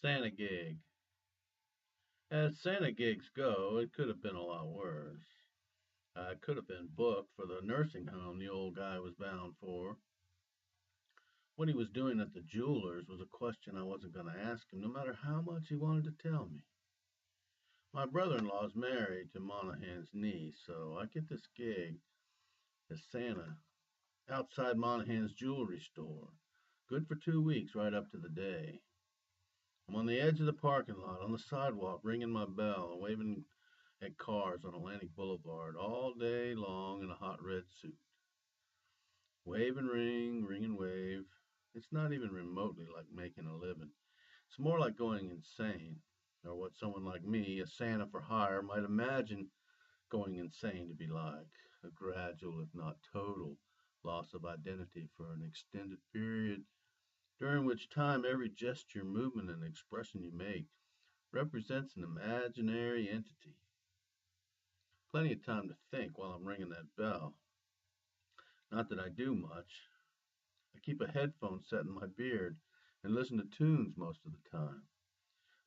Santa gig. As Santa gigs go, it could have been a lot worse. I could have been booked for the nursing home the old guy was bound for. What he was doing at the jeweler's was a question I wasn't going to ask him, no matter how much he wanted to tell me. My brother-in-law is married to Monahan's niece, so I get this gig as Santa outside Monahan's jewelry store. Good for 2 weeks, right up to the day. I'm on the edge of the parking lot, on the sidewalk, ringing my bell and waving at cars on Atlantic Boulevard all day long in a hot red suit. Wave and ring, ring and wave. It's not even remotely like making a living. It's more like going insane, or what someone like me, a Santa for hire, might imagine going insane to be like. A gradual, if not total, loss of identity for an extended period, during which time every gesture, movement, and expression you make represents an imaginary entity. Plenty of time to think while I'm ringing that bell. Not that I do much. I keep a headphone set in my beard and listen to tunes most of the time.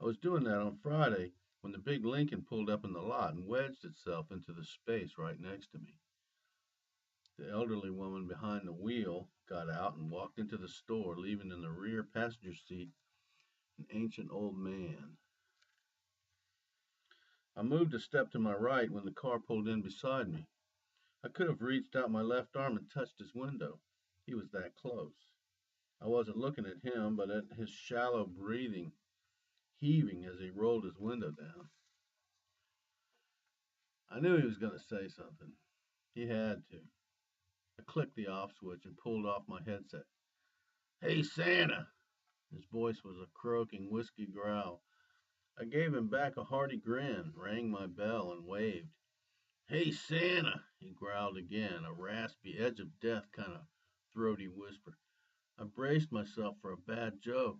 I was doing that on Friday when the big Lincoln pulled up in the lot and wedged itself into the space right next to me. The elderly woman behind the wheel got out and walked into the store, leaving in the rear passenger seat an ancient old man. I moved a step to my right when the car pulled in beside me. I could have reached out my left arm and touched his window. He was that close. I wasn't looking at him, but at his shallow breathing, heaving as he rolled his window down. I knew he was going to say something. He had to. I clicked the off switch and pulled off my headset. "Hey, Santa!" His voice was a croaking, whiskey growl. I gave him back a hearty grin, rang my bell, and waved. "Hey, Santa!" he growled again, a raspy, edge of death kind of throaty whisper. I braced myself for a bad joke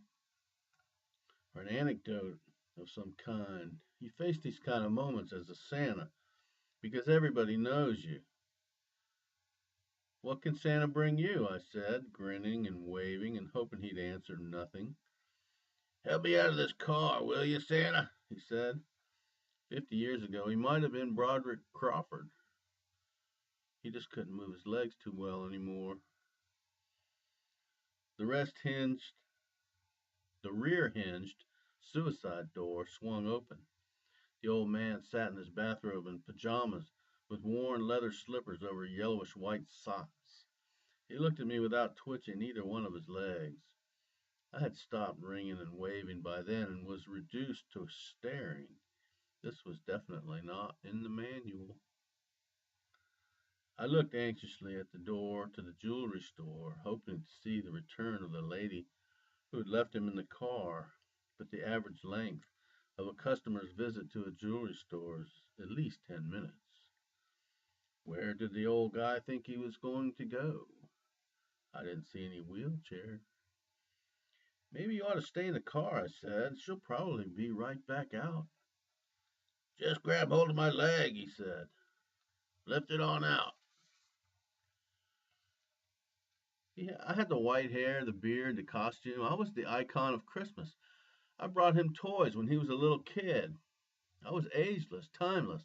or an anecdote of some kind. You face these kind of moments as a Santa because everybody knows you. "What can Santa bring you?" I said, grinning and waving and hoping he'd answer nothing. "Help me out of this car, will you, Santa?" he said. 50 years ago, he might have been Broderick Crawford. He just couldn't move his legs too well anymore. The rest hinged, the rear hinged suicide door swung open. The old man sat in his bathrobe and pajamas with worn leather slippers over yellowish white socks. He looked at me without twitching either one of his legs. I had stopped ringing and waving by then and was reduced to staring. This was definitely not in the manual. I looked anxiously at the door to the jewelry store, hoping to see the return of the lady who had left him in the car, but the average length of a customer's visit to a jewelry store is at least 10 minutes. Where did the old guy think he was going to go? I didn't see any wheelchair. "Maybe you ought to stay in the car," I said. "She'll probably be right back out." "Just grab hold of my leg," he said. "Lift it on out." Yeah, I had the white hair, the beard, the costume. I was the icon of Christmas. I brought him toys when he was a little kid. I was ageless, timeless.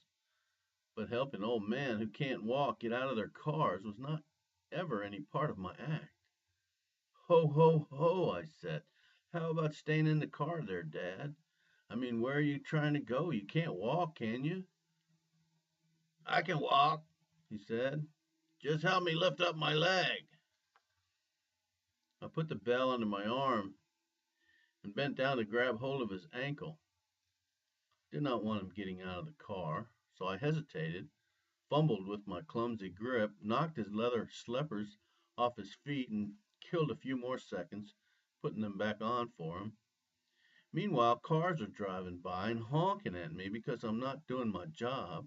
But helping old men who can't walk get out of their cars was not ever any part of my act. "Ho, ho, ho," I said. "How about staying in the car there, Dad? I mean, where are you trying to go? You can't walk, can you?" "I can walk," he said. "Just help me lift up my leg." I put the bell under my arm and bent down to grab hold of his ankle. Did not want him getting out of the car, so I hesitated, fumbled with my clumsy grip, knocked his leather slippers off his feet, and killed a few more seconds putting them back on for him. Meanwhile, cars are driving by and honking at me because I'm not doing my job,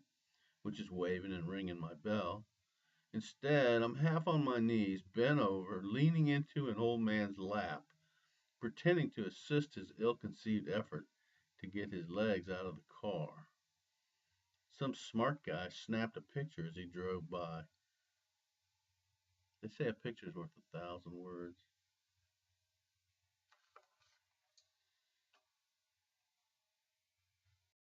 which is waving and ringing my bell. Instead, I'm half on my knees, bent over, leaning into an old man's lap, pretending to assist his ill-conceived effort to get his legs out of the car. Some smart guy snapped a picture as he drove by. They say a picture's worth 1,000 words.